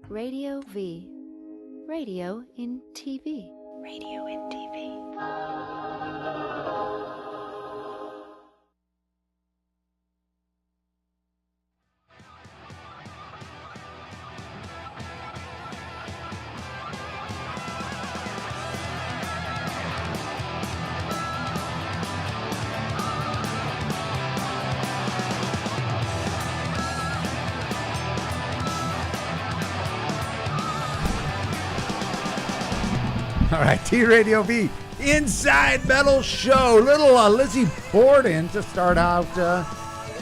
Radio V. Radio in TV. Radio in TV. All right, TradioV Inside Metal Show. Little Lizzy Borden to start out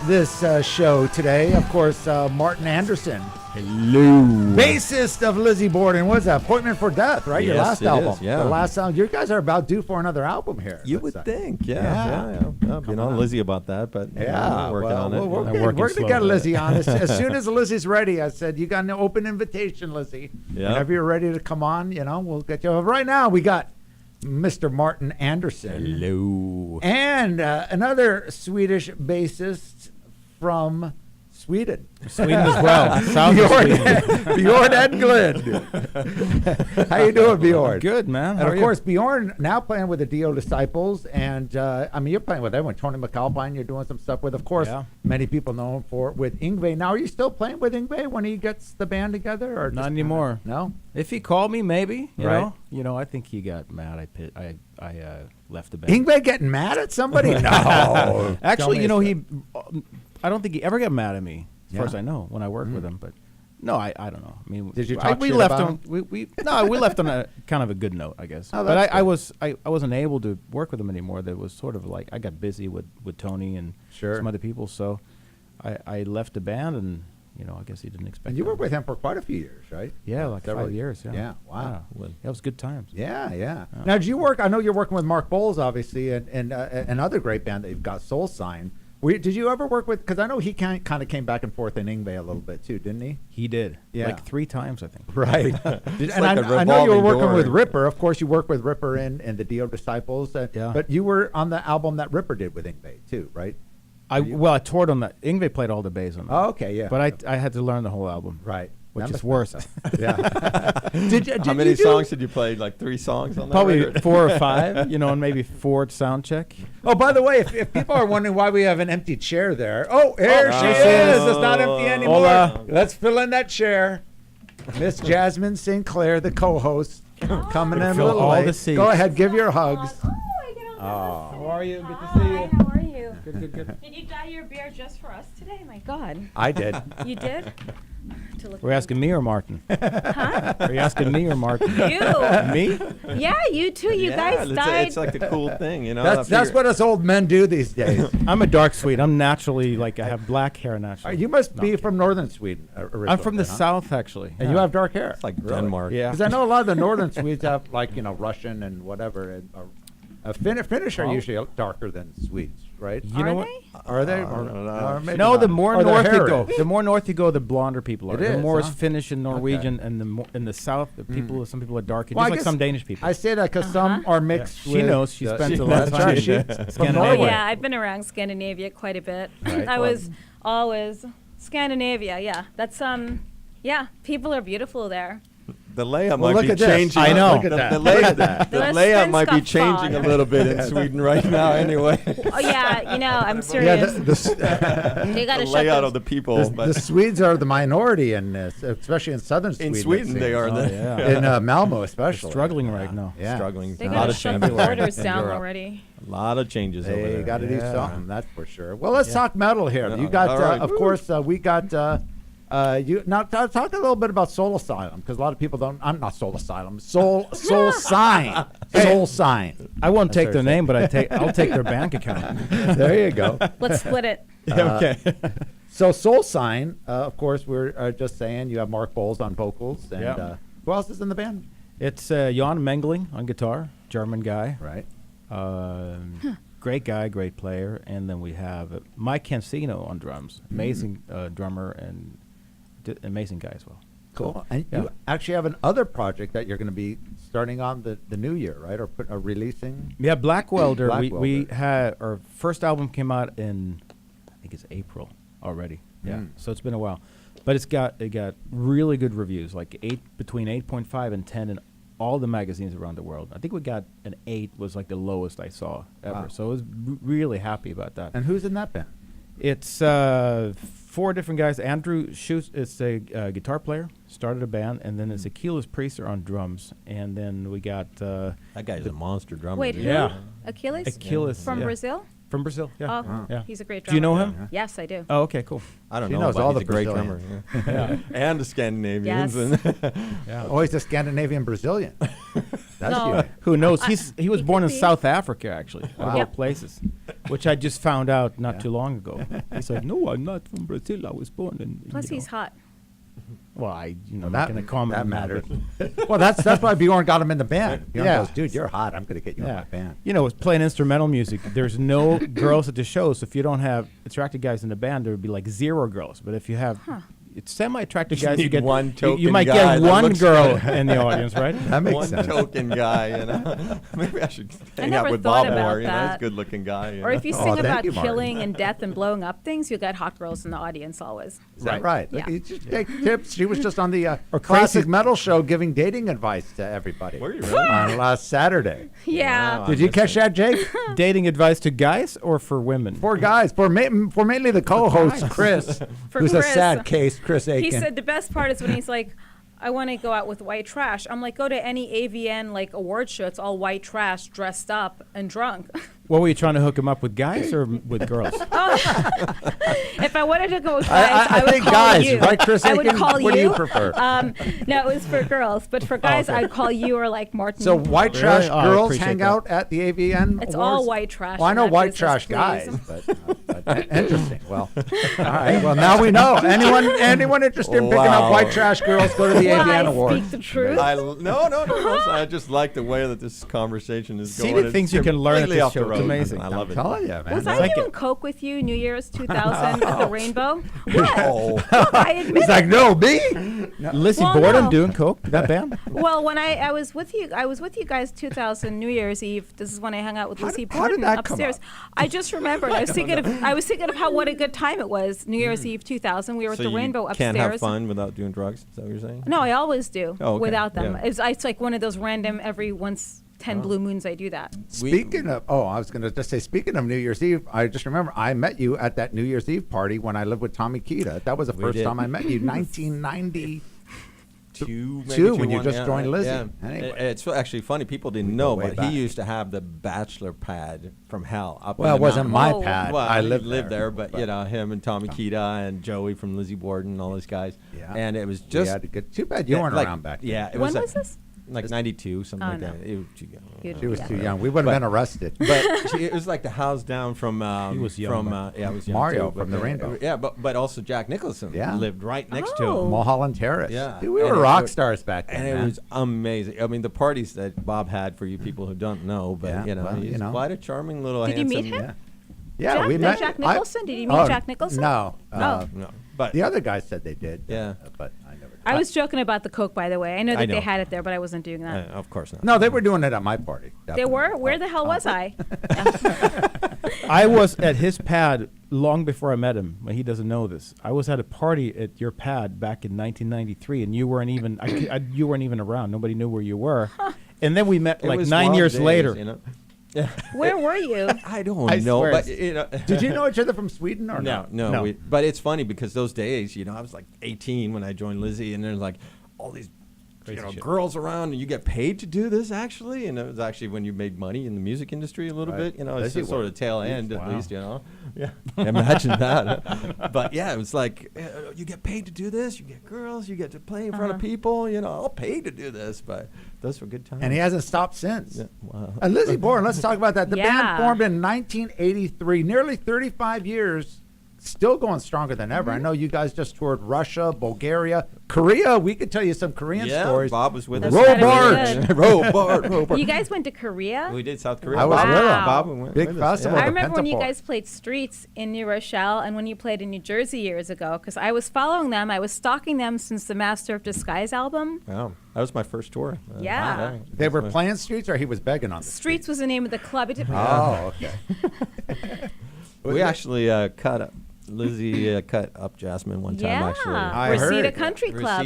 this show today. Of course, Marten Andersson. Hello. Bassist of Lizzy Borden. What's that? Appointment for Death, right? Your last album. Is, yeah. The last album. You guys are about due for another album here. You would think, yeah. I've been on Lizzy about that, but yeah, we're working on it. We're going to get Lizzy on. As soon as Lizzy's ready, I said, you got an open invitation, Lizzy. Yeah. Whenever you're ready to come on, we'll get you. Right now, we got Mr. Marten Andersson. Hello. And another Swedish bassist from Sweden. Sweden as well. South of Sweden. Bjorn Englen. How you doing, Bjorn? Good, man. And of course, Bjorn now playing with the Dio Disciples, and you're playing with everyone. Tony McAlpine, you're doing some stuff with. Of course, many people know him with Yngwie. Now, are you still playing with Yngwie when he gets the band together, or not anymore? No. If he called me, maybe. Right. I think he got mad. I left the band. Yngwie getting mad at somebody? No. Actually, I don't think he ever got mad at me, as far as I know, when I worked with him. But no, I don't know. I mean, did you talk we shit left about on we left on a kind of a good note, I guess. Oh, but I wasn't able to work with him anymore. That was sort of like I got busy with Tony and some other people, so I left the band, and I guess he didn't expect. And you worked with him for quite a few years, right? Yeah, like 5 years. Yeah. Yeah. Wow. Yeah, it was good times. Yeah. Now, did you work? I know you're working with Mark Bowles, obviously, and another great band that you've got, Soul Sign. Did you ever work with? Because I know he kind of came back and forth in Yngwie a little bit too, didn't he? He did. Yeah. Like 3 times, I think. Right. And I know you were working with Ripper. Of course, you worked with Ripper in the Dio Disciples. But you were on the album that Ripper did with Yngwie too, right? I toured on that. Yngwie played all the bass on that. Oh, okay, yeah. But I had to learn the whole album. Right. Which is worse. Yeah. How many songs did you play? Like 3 songs on that? Probably 4 or 5, and maybe 4 at sound check. Oh, by the way, if people are wondering why we have an empty chair there. Oh, here she is. It's not empty anymore. Hola. Let's fill in that chair. Miss Jasmin St, the co-host, coming in a little all late. the seats. Go ahead, give your hugs. How are you? Good to Hi, see you. how are you? Good. Did you dye your beard just for us today? My God. I did. You did? We're asking me or Martin? Huh? Are you asking me or Martin? You. Me? Yeah, you too. You guys dyed. It's like a cool thing, That's what us old men do these days. I'm a dark Swede. I'm naturally, I have black hair naturally. You must be from northern Sweden originally. I'm from the south, actually. And you have dark hair. It's like Denmark. Yeah. Because I know a lot of the northern Swedes have, Russian and whatever. And, Finnish are usually darker than Swedes, right? You know what? Are they? No, the more Or north you hairy. go, the blonder people are. It The is, more huh? is Finnish and Norwegian, and in the south, some people are darker, Well, I just like guess some Danish people. I say that because some are mixed. She knows. She spent a lot of That's time right. in She- Scandinavia. from Oh, Norway. yeah, I've been around Scandinavia quite a bit. Right. I was always Scandinavia. Yeah, that's people are beautiful there. The layout Well, might look be at this. changing. I know. Look at that. The The layout might be svenska changing a fan. little bit in Sweden right now anyway. Oh yeah, I'm Yeah, serious. the They got The to shut layout those. of the people. the Swedes are the minority in this, especially in southern Sweden. In it Sweden, they seems. are. yeah. In Malmo, especially. Struggling right now. Yeah. Struggling. They A got lot to of shut the changes. borders In down Europe. already. A lot of changes over They there. got to do something, that's for sure. Well, let's talk metal here. Yeah. You got, All right. of course, we got. You now talk a little bit about Soul Asylum because a lot of people don't. I'm not Soul Asylum. Soul Sign. Soul Sign. I won't take what their I'm name, but I'll take their bank account. There you go. Let's split it. Okay. So Soul Sign, of course, we're just saying you have Mark Bowles on vocals, and who else is in the band? It's Jan Mengling on guitar, German guy. Right. Great guy, great player. And then we have Mike Cancino on drums. Amazing drummer and amazing guy as well. Cool. And you actually have another project that you're going to be starting on the new year, right? Or releasing? Yeah, Black Welder. Black we Welder. had our first album came out in, I think it's April already. Yeah, so it's been a while. But it got really good reviews, like between 8.5 and 10 in all the magazines around the world. I think we got an 8 was like the lowest I saw ever. Wow. So I was really happy about that. And who's in that band? It's 4 different guys. Andrew Schutz is a guitar player, started a band, and then it's Achilles Priester on drums. And then we got... that guy's a monster drummer. Wait, who? Yeah. Achilles? Achilles. From yeah. Brazil? From Brazil, yeah. Oh, Yeah. he's a great drummer. Do you know him? Yeah. Yes, I do. Oh, okay, cool. I don't She know, knows but all he's the a great Brazilians. drummer. Yeah. And the Scandinavians. Yes. And Yeah. Oh, he's a Scandinavian Brazilian. That's No. you. Who knows? He was he born could in be. South Africa, actually, of all Yep. places, which I just found out not Yeah. too long ago. He's like, no, I'm not from Brazil. I was born in. Plus, he's hot. Well, That, not gonna comment that on matters. but- Well, that's why Bjorn got him in the band. Bjorn Yeah. goes, dude, you're hot. I'm going to get you in Yeah, my band. playing instrumental music. There's no girls at the shows. So if you don't have attractive guys in the band, there would be like 0 girls. But if you have it's semi-attractive You guys, you need get one you token might guy get that one looks girl good. in the audience, right? That makes one sense. token guy, you know. Maybe I should hang out never with thought Bob about more, you know. He's a that. good-looking guy. You Or if you Oh, sing thank about you, Martin. killing and death and blowing up things, you'll get hot girls in the audience always. Is that right? Look, Yeah. you just take tips. She was just on the Or classic crazy- metal show giving dating advice to everybody. Were you really? On last Saturday. Yeah. Wow. Did you catch that, Jake? Dating advice to guys or for women? For guys, for mainly the co-host, Chris, For who's Chris. a sad case, Chris Aiken. He said the best part is when he's like, I want to go out with white trash. I'm like, go to any AVN like award show. It's all white trash, dressed up and drunk. What were you trying to hook him up with, guys or with girls? If I wanted to go with guys, I would think call guys, you. right, Chris I would Aiken? call What do you prefer? No, it was for girls, but for guys, okay. I'd call you or like Martin. So white Really? trash Oh, I girls appreciate hang that. out at the AVN It's awards? all white trash. Well, I in know that white business, trash please. guys, but interesting. Well, all right. Well, now we know. Anyone interested in picking up Wow. white trash girls, go to the Well, AVN I Awards. speak the truth. No. I just like the way that this conversation is See going. the It's things you can learn at completely this off the show. It's road. amazing. I love I'm it. telling you, man. Was I Thank doing you. coke with you New Year's 2000 at the Rainbow? Oh. What? I admit He's like, it. no, me. Lizzy Well, Borden no. doing coke, that band? Well, when I was with you guys 2000 New Year's Eve. This is when I hung out with Lizzy how did Borden that come upstairs. up? I just remembered. I was thinking of how what a good time it was. New Year's Eve 2000. We were at So the you Rainbow upstairs. can't have fun without doing drugs? Is that what you're saying? No, I always do Oh, okay. without them. Yeah. It's like one of those random every once 10 blue moons I do that. Speaking of, I was going to just say, speaking of New Year's Eve, I just remember I met you at that New Year's Eve party when I lived with Tommy Kita. That was the first did. time I met you, 1990. Two, when you just joined Lizzy. Yeah. Anyway. It's actually funny. People didn't go know, way but back. he used to have the bachelor pad from hell up. Well, in it the wasn't mountains. my Oh. pad. Well, I he lived there, but you know him and Tommy Kita and Joey from Lizzy Borden and all those guys. Yeah. And it was We just had a good. Too bad you weren't like, around back then. Yeah, it When was was this? like 92, something Oh, like no. that. It was too young. You'd- She was Yeah. too young. We wouldn't have been arrested. But it was like the house down from He was young, from but- I was young Mario too, from but, the Rainbow. Yeah, but also Jack Nicholson Yeah. lived right next to Oh. him. Mulholland Terrace. Yeah. Dude, we And were it rock was- stars back then. And it man. was amazing. I mean, the parties that Bob had, for you people who don't know, but Yeah, you know, well, he's you know. quite a charming little Did you handsome. meet him? Yeah. Yeah, Jack- we did met. Jack Nicholson? Did you meet Jack Nicholson? No. Oh. No, but The other guys said they did. Yeah. But I never did. I was joking about the coke, by the way. I know that I they know. had it there, but I wasn't doing that. of course not. No, they were doing it at my party. They definitely. were? Where the hell was I? I was at his pad long before I met him. Well, he doesn't know this. I was at a party at your pad back in 1993, and you weren't even you weren't even around. Nobody knew where you were. And then we met It like was 9 wild years days, later. you know? Where were you? I don't I know, swear but it's- you know. Did you know each other from Sweden or No, no? no. But it's funny because those days, you know, I was like 18 when I joined Lizzy, and there's like all these Crazy shit. girls around, and you get paid to do this actually, and it was actually when you made money in the music industry a little Right. bit, you know, it's Lizzy just sort was. of tail end at Wow. least, you know. Yeah, imagine that. But yeah, it was like you get paid to do this, you get girls, you get to play in front of people, you know, I'll pay to do this, but those were good times. And he hasn't stopped since. Yeah, wow. And Lizzy Borden, let's talk about that. The band Yeah. formed in 1983, nearly 35 years, still going stronger than ever. I know you guys just toured Russia, Bulgaria, Korea. We could tell you some Korean Yeah, stories. Bob was with us. That's Robart. gotta Robart. You guys went to Korea? We did South Korea. I was Bob, with him. Bob went Big with us, festival. I the remember when you Pentapole. guys played Streets in New Rochelle and when you played in New Jersey years ago, because I was following them. I was stalking them since the Master of Disguise album. Wow, that was my first tour. Yeah. They were That's playing streets, or he was begging on the Streets was the name of the club. It didn't- Oh, okay. We actually cut Lizzy cut up Jasmin one time, actually. I heard. Reseda Country Club.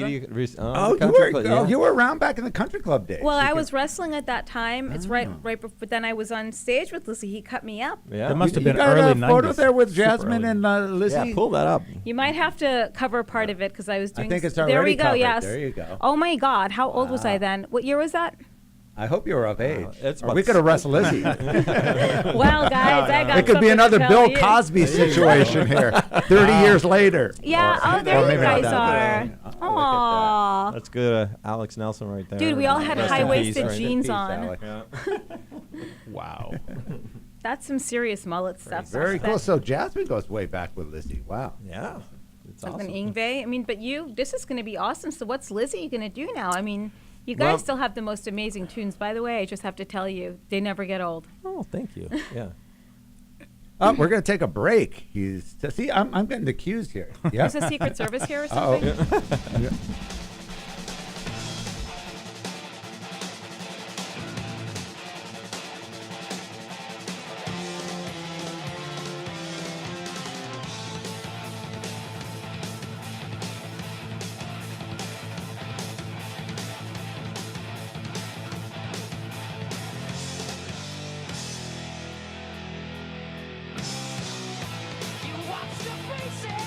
You were around back in the country club days. Well, I was wrestling at that time. It's right before, but then I was on stage with Lizzy. He cut me up. Yeah. That must have You been got early a photo 90s. there with Super Jasmin early. and Lizzy? Yeah, pull that up. You might have to cover part of it because I was doing. think it's there already we go. covered. Yes. There you go. Oh my God! How old was I then? What year was that? I hope you were of age. it's Or about we could have wrestled Lizzy. Well, guys, I got. It could be something to another tell Bill you. Cosby situation here, 30 years later. Yeah. Or Oh, there you maybe not guys that. are. Oh, look Aw. That's good. Alex Nelson right there. Dude, we all had Rest in high-waisted peace. jeans Peace, on. Alex. Wow. That's some serious mullet stuff. Very That's cool. So Jasmin goes way back with Lizzy. Wow. Yeah. It's Something awesome. Yngwie. I mean, but this is going to be awesome. So what's Lizzy going to do now? I mean, you guys Well- still have the most amazing tunes. By the way, I just have to tell you, they never get old. Oh, thank you. Yeah. We're going to take a break. See, I'm getting accused here. Yeah. Is a Secret Service here or Uh-oh. something? You watch the faces,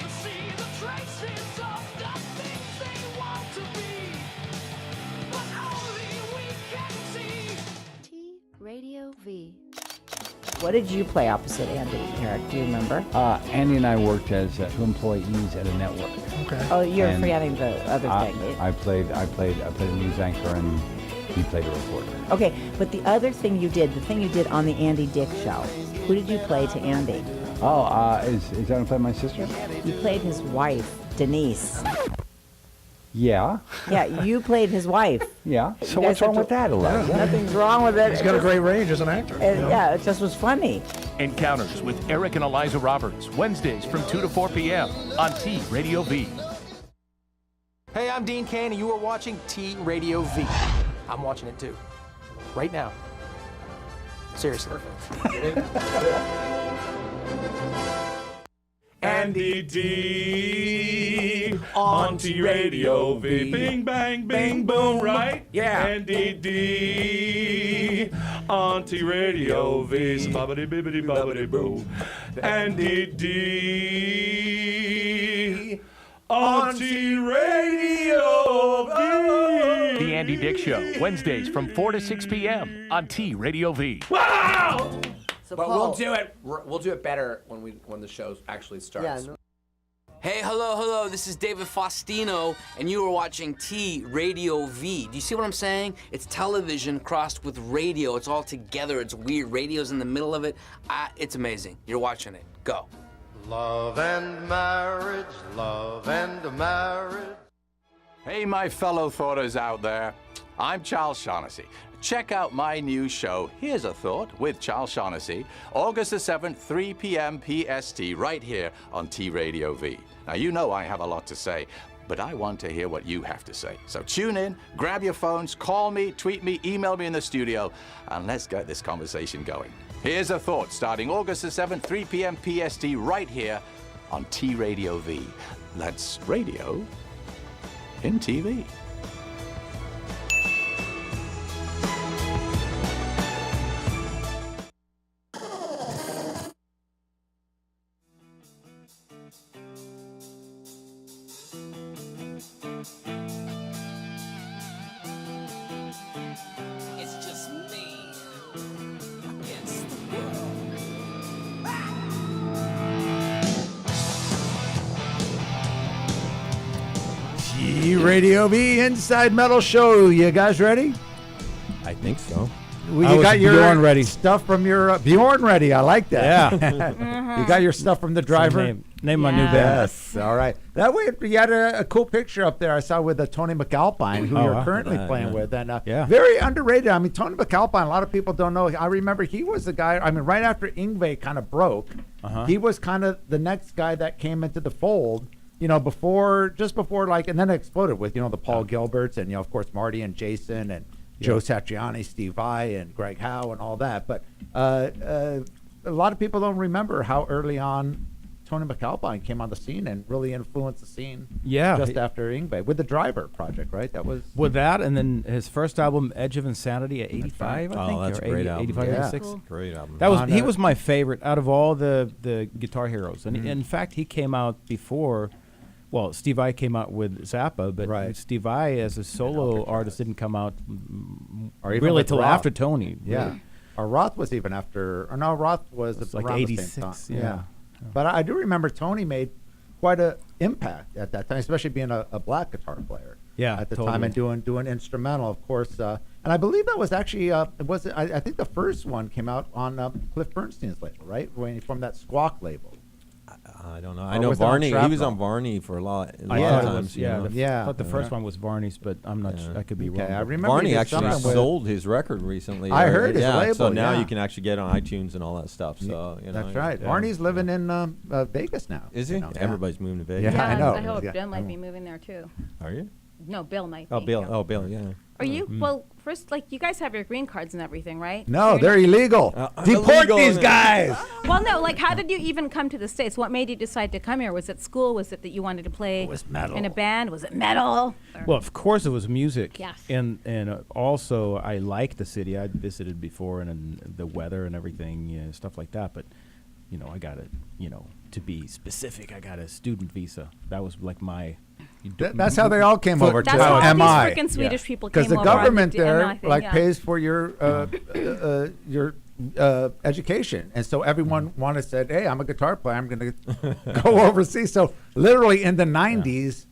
you see the traces of the things they want to be, but only we can see. Radio V. What did you play opposite Andy, Eric? Do you remember? Andy and I worked as two employees at a network. Oh, you're And forgetting the other thing. I played a news anchor and he played a reporter. Okay, but the other thing you did, the thing you did on the Andy Dick show, who did you play to Andy? Oh, is that gonna play my sister? You played his wife, Denise. Yeah. Yeah, you played his wife. Yeah. So guys what's wrong have with that, Elijah? Nothing's wrong with it. He's got a great range as an actor. Yeah, it just was funny. Encounters with Eric and Eliza Roberts, Wednesdays from 2 to 4 p.m. on Radio V. Hey, I'm Dean Kane, and you are watching Radio V. I'm watching it too. Right now. Seriously. Andy D on Radio V. Bing, bang, bing, boom, right? Yeah. Andy D on Radio V. Bobbity, bibbity, bobbity, boo. Andy D on Radio V. The Andy Dick Show, Wednesdays from 4 to 6 p.m. on Radio V. Wow! But we'll do it. We'll do it better when the show actually starts. Hey, hello, this is David Faustino, and you are watching Radio V. Do you see what I'm saying? It's television crossed with radio. It's all together. It's weird. Radio's in the middle of it. It's amazing. You're watching it. Go. Love and marriage, love and marriage. Hey, my fellow thoughters out there. I'm Charles Shaughnessy. Check out my new show, Here's a Thought, with Charles Shaughnessy, August the 7th, 3 p.m. PST, right here on Radio V. Now, you know I have a lot to say, but I want to hear what you have to say. So tune in, grab your phones, call me, tweet me, email me in the studio, and let's get this conversation going. Here's a Thought, starting August the 7th, 3 p.m. PST, right here on Radio V. That's radio in TV. It's just me against the world. Radio V Inside Metal Show. You guys ready? I think so. Well, I you was got your Bjorn ready. stuff from your Bjorn ready. I like that. Yeah. You got your stuff from the driver. Name my new band. Yes. All right. That way, you had a cool picture up there I saw with Tony McAlpine, who Oh, you're wow. currently Yeah, playing yeah. with. And Yeah. very underrated. I mean, Tony McAlpine, a lot of people don't know. I remember he was the guy, I mean, right after Yngwie kind of broke, he was kind of the next guy that came into the fold, you know, just before, like, and then it exploded with, you know, the Paul Gilberts and, you know, of course, Marty and Jason and Joe Satriani, Steve Vai, and Greg Howe and all that. But a lot of people don't remember how early on Tony McAlpine came on the scene and really influenced the scene. Yeah. Just after Yngwie with the Driver project, right? That was with that, and then his first album, Edge of Insanity, at 85, right. I think. Oh, that's or a great 80, album. 85, Yeah. 86. Cool. Great album. That was On, he was my favorite out of all the Guitar Heroes, and Mm-hmm. in fact, he came out before. Well, Steve Vai came out with Zappa, but Right. Steve Vai as a solo Alcatraz. artist didn't come out Or even really with till Roth. after Tony. Yeah. really. Or Roth was even after, or no, Roth was It's around like the same 86, time. yeah. But I do remember Tony made quite a impact at that time, especially being a black guitar player. Yeah, at the totally. time, and doing instrumental, of course. And I believe that was actually I think the first one came out on Cliff Bernstein's label, right? From that Squawk label. I don't know. Or I know was it on Varney. He was Shrapnel? on Varney for a lot I of thought it times. was, you yeah, know. Yeah. I thought the first one was Varney's, but I'm not. Yeah. I could be Okay, wrong. I but- remember Varney he did actually something with- sold his record recently. I heard his yeah, label, so now yeah. you can actually get it on iTunes and all that stuff. So you know, That's right. yeah. Varney's living in Vegas now. Is he? you know, yeah. Everybody's moving to Vegas. Yeah, I know. I hope Yeah. Bill might be moving there too. Are you? No, Bill might Oh, be. Bill. yeah. Oh, Bill. Yeah. Are you? Well, first, like, you guys have your green cards and everything, right? No, You're they're not- illegal. I'm Deport illegal these in- guys. Well, no, like, how did you even come to the States? What made you decide to come here? Was it school? Was it that you wanted to play in a band? Was it metal? Or- Well, of course it was music. Yes. And also I liked the city. I'd visited before, and the weather and everything, you know, stuff like that. But you know, I got it. You know, to be specific, I got a student visa. That was like my. That's how they all came over to That's how all MI. these freaking Swedish people came Because the over on government the there MI thing, like yeah. pays for your education, and so everyone wanted said, "Hey, I'm a guitar player. I'm going to go overseas." So literally in the '90s,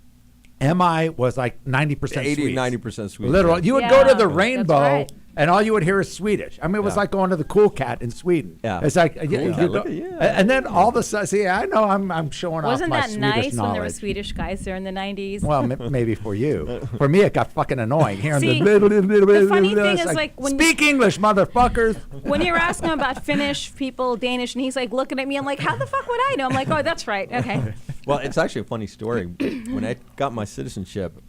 MI was like 90% 80, Swedes. 90% Swedish. Literally, yeah. you would go to Yeah, the that's Rainbow, right. and all you would hear is Swedish. I mean, it was Yeah. like going to the Cool Cat in Sweden. Yeah. It's like Cool you Cat, go- look at you. and then all of a sudden, see, I know I'm showing Wasn't off my that Swedish nice when there were knowledge. Swedish guys there in the 90s? Well, maybe for you. For me, it got fucking annoying hearing See, the funny thing it's is, like, when speak English, motherfuckers. when you're asking him about Finnish people, Danish, and he's like looking at me, I'm like, how the fuck would I know? I'm like, oh, that's right. Okay. Well, it's actually a funny story. When I got my citizenship,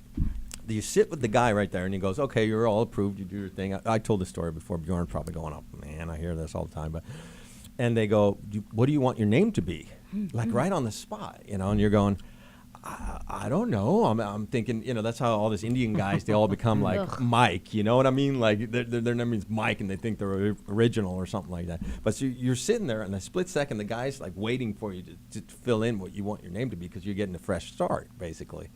you sit with the guy right there, and he goes, "Okay, you're all approved. You do your thing." I told the story before. Bjorn probably going, "Oh man, I hear this all the time." And they go, "What do you want your name to be?" Like right on the spot, you know. And you're going, I don't know. I'm thinking, you know, that's how all these Indian guys, they all become like Ugh. Mike, you know what I mean? Like their name is Mike, and they think they're original or something like that. But so you're sitting there, and a split second, the guy's like waiting for you to fill in what you want your name to be, because you're getting a fresh start, basically.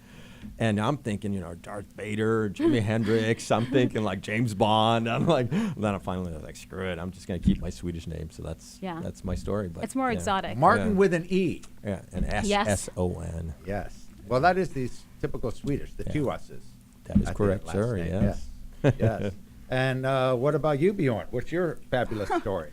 And I'm thinking, you know, Darth Vader, Jimi Hendrix. I'm thinking like James Bond. I'm like, then I finally was like, screw it. I'm just gonna keep my Swedish name. So that's my story. But It's more yeah. exotic. Martin with an E. Yeah, and Yes. S-O-N. Yes. Well, that is the typical Swedish, the two S's. That is I think, correct, last sir. name, Yes. Yes. And what about you, Bjorn? What's your fabulous story?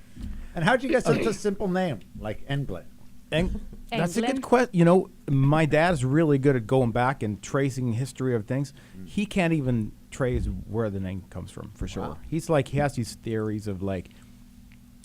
And how'd you get such a simple name like Englen? That's a good England? question. You know, my dad's really good at going back and tracing history of things. He can't even trace where the name comes from, for sure. Wow. He's like, he has these theories of like,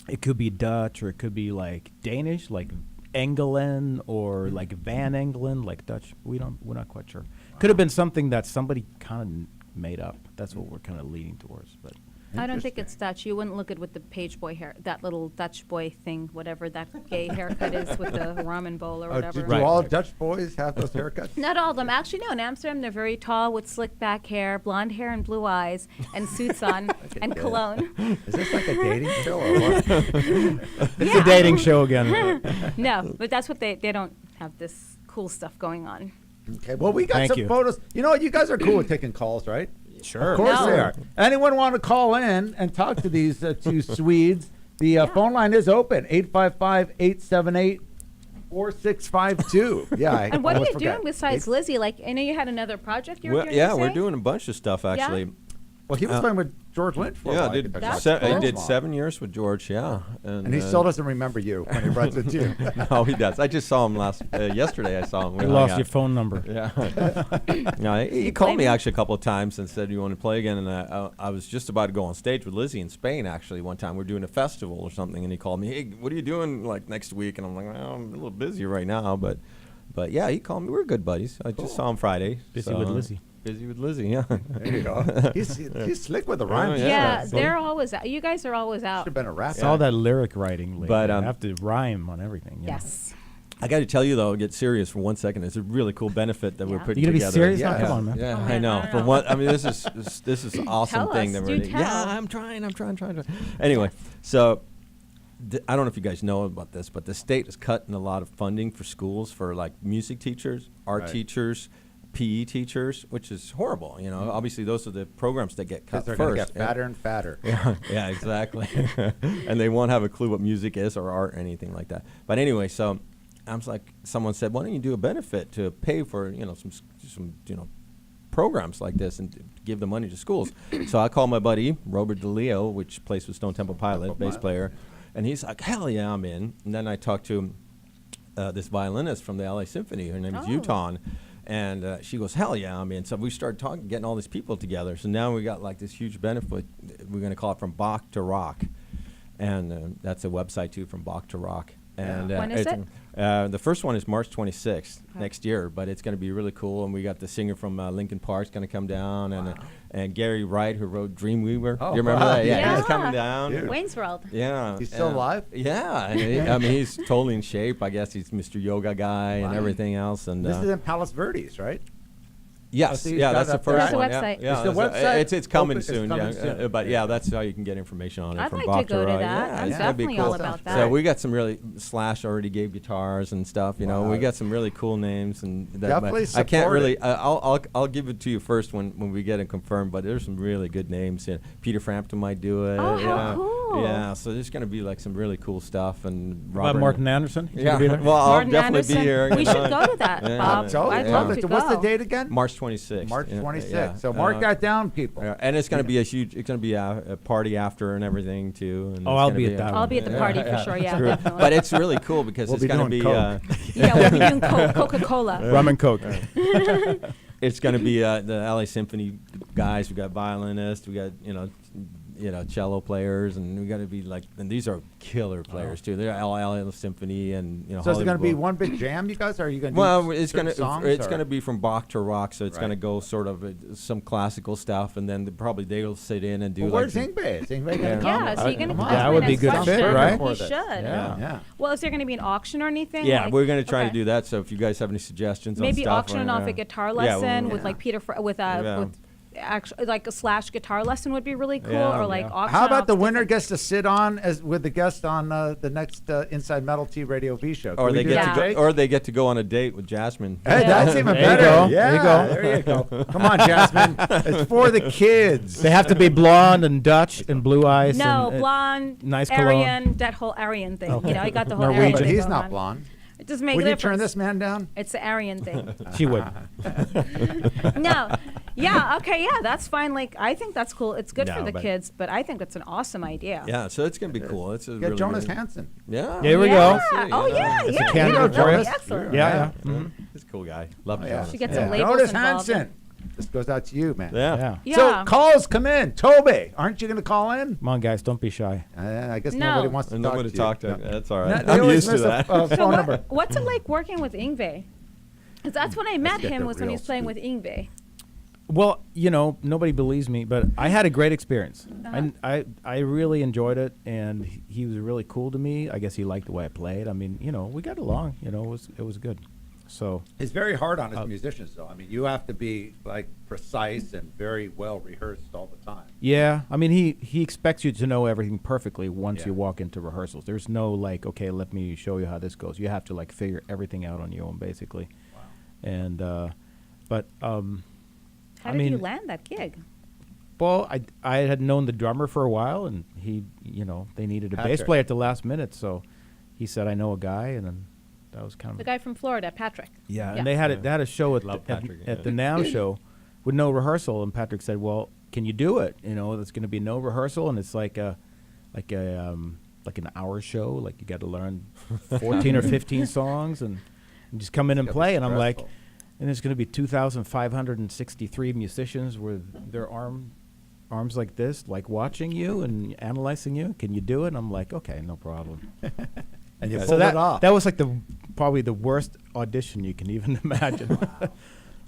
it could be Dutch, or it could be like Danish, like Engelen, or like Van Engelen, like Dutch. We're not quite sure. Could have been something that somebody kind of made up. That's what we're kind of leaning towards. But I don't think it's Dutch. You wouldn't look at with the page boy hair, that little Dutch boy thing, whatever that gay haircut is with the ramen bowl or whatever. Do all Dutch boys have those haircuts? Not all of them. Actually, no. In Amsterdam, they're very tall with slick back hair, blonde hair and blue eyes, and suits on, and cologne. Is this like a dating show or what? it's a dating show again. No, but that's what they don't have this cool stuff going on. Okay, well, we got Thank some you. photos. You know what? You guys are cool with taking calls, right? Sure. Of course No. they are. Anyone want to call in and talk to these two Swedes? The phone line is open, 855-878-4652. Yeah. I And what are you almost forgot. doing besides Lizzy? Like, I know you had another project you were Well, doing. yeah, you we're say? doing a bunch of stuff, actually. Well, he was playing with George Lynch for a Yeah, while. I did, That's I cool. did 7 years with George, yeah. And he still doesn't remember you when he runs into you. No, he does. I just saw him yesterday. I saw him. You lost your phone number. Yeah. No, he called me actually a couple of times and said, "You want to play again?" And I was just about to go on stage with Lizzy in Spain. Actually, one time we were doing a festival or something, and he called me, "Hey, what are you doing like next week?" And I'm like, "Well, I'm a little busy right now, but yeah, he called me. We're good buddies. I just saw him Friday. Busy so, with Lizzy. busy with Lizzy. Yeah. There you go. He's slick with the rhymes. Yeah, they're always out. You guys are always out. Should have been a rap. It's all that lyric writing. Lately. But, I have to rhyme on everything. You know? Yes. I got to tell you though, get serious for 1 second. It's a really cool benefit that we're putting You gonna together. be serious? Yeah, Come on, man. Yeah, Oh, I man, know. I don't For know. one, I mean, this is awesome Tell thing us. that Do we're. tell. Yeah, I'm trying. Anyway, so I don't know if you guys know about this, but the state is cutting a lot of funding for schools for like music teachers, art teachers, PE teachers, which is horrible. You know, obviously those are the programs that get cut They're first. going to get fatter and fatter. Yeah, exactly. And they won't have a clue what music is or art or anything like that. But anyway, so I was like, someone said, why don't you do a benefit to pay for, some programs like this and give the money to schools? So I called my buddy, Robert DeLeo, which plays with Stone Temple Pilot, bass player. And he's like, hell yeah, I'm in. And then I talked to this violinist from the LA Symphony. Her name is Uton. And she goes, hell yeah, I'm in. So we started talking, getting all these people together. So now we got like this huge benefit. We're going to call it From Bach to Rock. And that's a website too, From Bach to Rock. And when is it? The first one is March 26th next year, but it's going to be really cool. And we got the singer from Linkin Park's going to come down, and Gary Wright, who wrote Dreamweaver. Oh, You remember wow. that? Yeah, Yeah. he's coming down. Dude. Wayne's World. Yeah, He's still alive? Yeah, and I mean he's totally in shape. I guess he's Mr. Yoga guy and everything else. And This is in Palos Verdes, right? yes, so you've yeah, got that's the that there. first There's a one. website. Yeah, Is the that's website it's coming open? It's soon. coming Yeah, soon. but yeah, that's how you can get information on it. I'd from like Bach to go to Rock. that. Yeah, I'm yeah, that'd be definitely cool. all about that. So we got some really Slash already gave guitars and stuff. You know, Wow. we got some really cool names and that. Definitely I can't support really. it. I'll give it to you first when we get it confirmed. But there's some really good names. Yeah, Peter Frampton might do it. Oh, how yeah. cool. Yeah, so there's going to be like some really cool stuff. And About Robert Martin Anderson? You Yeah, gonna be there? well, I'll Martin definitely Anderson. be here. We should go to that, Bob. I'd love to What's the go. date again? March 26th. March Yeah, 26th. yeah. So mark that down, people. Yeah, and it's going to be a huge. It's going to be a party after and everything too. And Oh, it's I'll gonna be at that I'll one. be at the party for sure. Yeah, definitely. But it's really cool because We'll it's be going to doing be. Coke. Yeah, we'll be doing Coca-Cola. Rum and Coke. It's going to be the LA Symphony guys. We got violinists. We got cello players, and we got to be like. And these are killer players too. They're LA Symphony, and So is it going to be Hollywood. one big jam, you guys? Or are you going to Well, do it's going songs? to be from Bach to Rock, so it's going to Right. go sort of some classical stuff, and then probably they'll sit in and do. Well, like where's Yngwie? Is Yngwie going to Yeah. come? Yeah, so you're going to Come come on. That would be good question. fit, right? You For should. this. Yeah. Yeah. Well, is there going to be an auction or anything? Yeah, Like- we're going to try to okay. do that. So if you guys have any suggestions, Maybe on stuff, auctioning off a guitar lesson with like Peter with actually like a Slash guitar lesson would be really cool, Yeah, or like yeah. auction How about off the winner different- gets to sit on as with the guest on the next Inside Metal T Radio V show? or Can they we do get that, to Jake? go, or they get to go on a date with Jasmin. Hey, that's even There you better. go. Yeah, There you go. there you go. Come on, Jasmine. It's for the kids. They have to be blonde and Dutch and blue eyes. No, and, blonde, nice cologne. Aryan, that whole Aryan thing. Okay. You know, I got the whole Norwegian. Aryan But thing he's going not on. blonde. It doesn't make Would a you turn difference. this man down? It's the Aryan thing. She would. No. Yeah, okay, yeah, that's fine. Like, I think that's cool. It's good No, for the but- kids, but I think it's an awesome idea. Yeah, so it's going to be cool. It's a Get really, Jonas really, Hansen. Yeah. There we Yeah. go. Oh, yeah, It's yeah. a candidate that would for be us. excellent. Yeah. He's a cool guy. Love Oh, Jonas. Should get Yeah. some labels Jonas involved. Hansen. This goes out to you, man. Yeah. Yeah. Yeah. So calls come in. Toby, aren't you going to call in? Come on, guys, don't be shy. I guess No. nobody wants to And talk nobody to talk you. to. No. That's all No, right. they I'm always used to miss that. a So phone number. what's it like working with Yngwie? 'Cause that's when I met get him the was when he real was playing scoop. with Yngwie. Well, nobody believes me, but I had a great experience. I really enjoyed it, and he was really cool to me. I guess he liked the way I played. I mean, we got along. It was good. So He's very hard on his musicians, though. I mean, you have to be like precise and very well rehearsed all the time. yeah, I mean, he expects you to know everything perfectly once Yeah. you walk into rehearsals. There's no like, okay, let me show you how this goes. You have to like figure everything out on your own, basically. Wow. And but How I did mean, you land that gig? well, I had known the drummer for a while, and he, they needed a bass Patrick. player at the last minute, so he said, I know a guy, and then that was kind The of guy from Florida, Patrick. yeah. And they had a show at Love the, Patrick, at the Now show with no rehearsal, and Patrick said, well, can you do it? There's going to be no rehearsal, and it's like an hour show. Like you got to learn 14 or 15 songs, and just come in and It's gotta play. be And I'm like, stressful. and there's going to be 2,563 musicians with their arms like this, like watching you and analyzing you. Can you do it? And I'm like, okay, no problem. And you So pulled that it off. that was like probably the worst audition you can even imagine.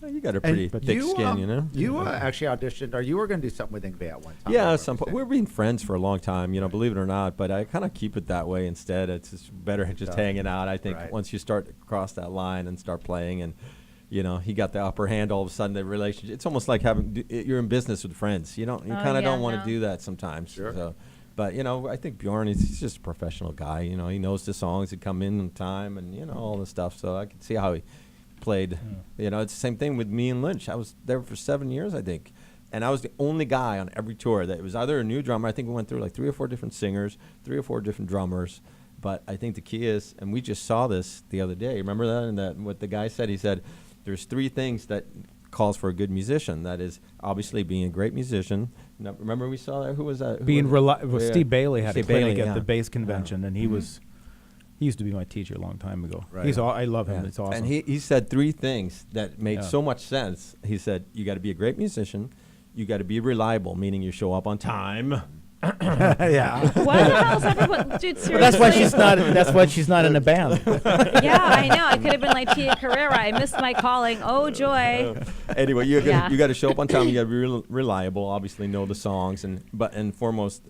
You got a pretty thick skin, you know. You actually auditioned, or you were going to do something with Yngwie at one time. Yeah, at some point. We've been friends for a long time, you know, believe it or not. But I kind of keep it that way instead. It's just better just hanging out. I think once you start to cross that line and start playing, and you know, he got the upper hand. All of a sudden, the relationship. It's almost like you're in business with friends. You don't. You kind of don't want to do that sometimes. Sure. So, but you know, I think Bjorn he's just a professional guy. You know, he knows the songs that come in time, and you know all the stuff. So I can see how he played. You know, it's the same thing with me and Lynch. I was there for 7 years, I think, and I was the only guy on every tour that was either a new drummer. I think we went through like 3 or 4 different singers, 3 or 4 different drummers. But I think the key is, and we just saw this the other day. Remember that? And that what the guy said. He said, "There's 3 things that calls for a good musician. That is obviously being a great musician." Now, remember we saw that? Who was that? Steve Bailey had Steve a clinic Bailey, at the bass convention, and he was. He used to be my teacher a long time ago. Right. I love him. It's awesome. And he said 3 things that made so much sense. He said, you got to be a great musician. You got to be reliable, meaning you show up on time. Yeah. Why the hell is everyone, dude, seriously? That's why she's not. That's why she's not in a band. Yeah, I know. I could have been like Tia Carrera. I missed my calling. Oh joy. Anyway, you got to show up on time. You got to be reliable. Obviously, know the songs, and foremost,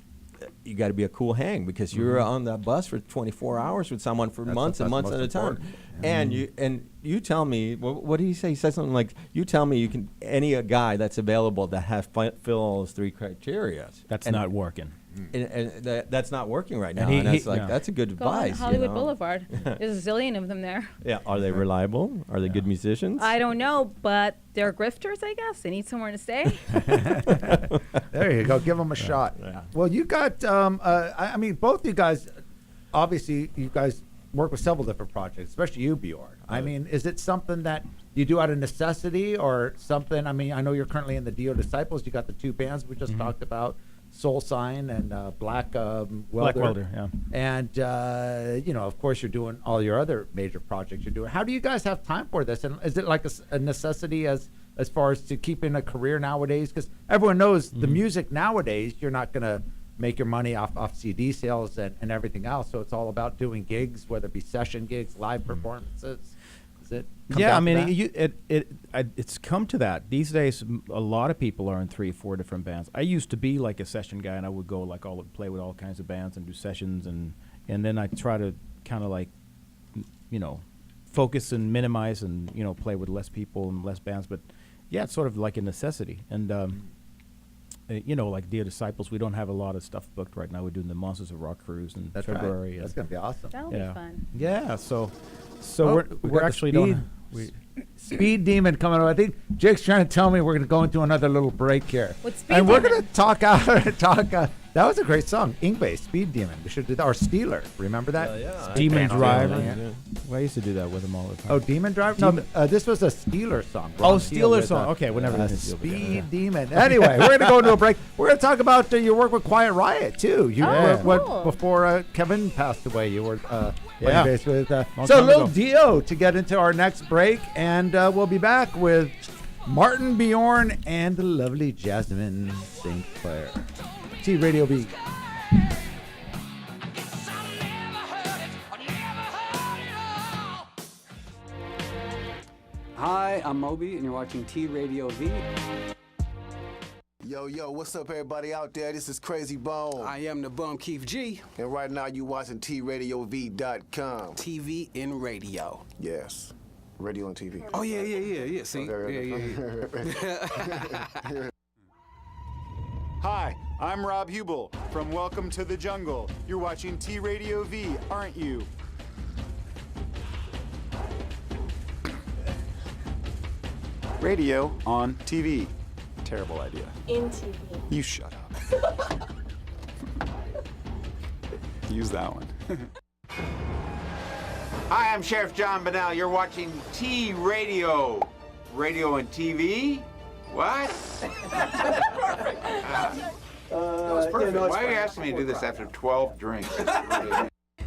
you got to be a cool hang because you're on that bus for 24 hours with someone for months and months at a time. And you tell me, what did he say? He said something like, you tell me you can any guy that's available that has fill all those 3 criteria. That's not working. And that's not working right now. And that's a good Go on advice. Hollywood Boulevard. There's a zillion of them there. Yeah. Are they reliable? Are they good musicians? I don't know, but they're grifters, I guess. They need somewhere to stay. There you go. Give them a shot. Yeah. Well, you got, I mean, both you guys, obviously, you guys work with several different projects, especially you, Bjorn. I mean, is it something that you do out of necessity or something? I mean, I know you're currently in the Dio Disciples. You got the 2 bands we just talked about, Soul Sign and Black Welder. Black Welder, yeah. And, you know, of course, you're doing all your other major projects you're doing. How do you guys have time for this? And is it like a necessity as far as to keeping a career nowadays? Because everyone knows the music nowadays, you're not going to make your money off CD sales and everything else. So it's all about doing gigs, whether it be session gigs, live performances. Is it? Yeah, I mean, it's come to that. These days, a lot of people are in 3 or 4 different bands. I used to be like a session guy, and I would go like play with all kinds of bands and do sessions, and then I try to kind of like, you know, focus and minimize and, you know, play with less people and less bands. But yeah, it's sort of like a necessity. And you know, like Dio Disciples, we don't have a lot of stuff booked right now. We're doing the Monsters of Rock cruise in February. Right. That's gonna be awesome. That'll be fun. Yeah, so we're actually doing Speed Demon coming up. I think Jake's trying to tell me we're going to go into another little break here. What's Speed and we're Demon? going to talk that was a great song. Yngwie, Speed Demon. We should do that. Or Steeler. Remember that? Yeah. Demon Driver. Yeah. Well, I used to do that with them all the time. Oh, Demon Driver? No, this was a Steeler song. Oh, Steeler song. Okay, whenever Speed Demon. Anyway, we're going to go into a break. We're going to talk about your work with Quiet Riot, too. You cool. Before Kevin passed away, you were Yeah. bass with. Long So, time little ago. Dio to get into our next break, and we'll be back with Martin, Bjorn, and the lovely Jasmin St. TradioV. Hi, I'm Moby, and you're watching TradioV. Yo, what's up, everybody out there? This is Crazy Bone. I am the bum Keith G. And right now, you watching TradioV.com. TV and radio. Yes. Radio and TV. Oh, yeah. See? Yeah. Hi, I'm Rob Hubel from Welcome to the Jungle. You're watching TradioV, aren't you? Radio on TV. Terrible idea. In TV. You shut up. Use that one. Hi, I'm Sheriff John Bonnell. You're watching T-Radio. Radio and TV? What? Perfect. That was perfect. Why are you asking me to do this after 12 drinks?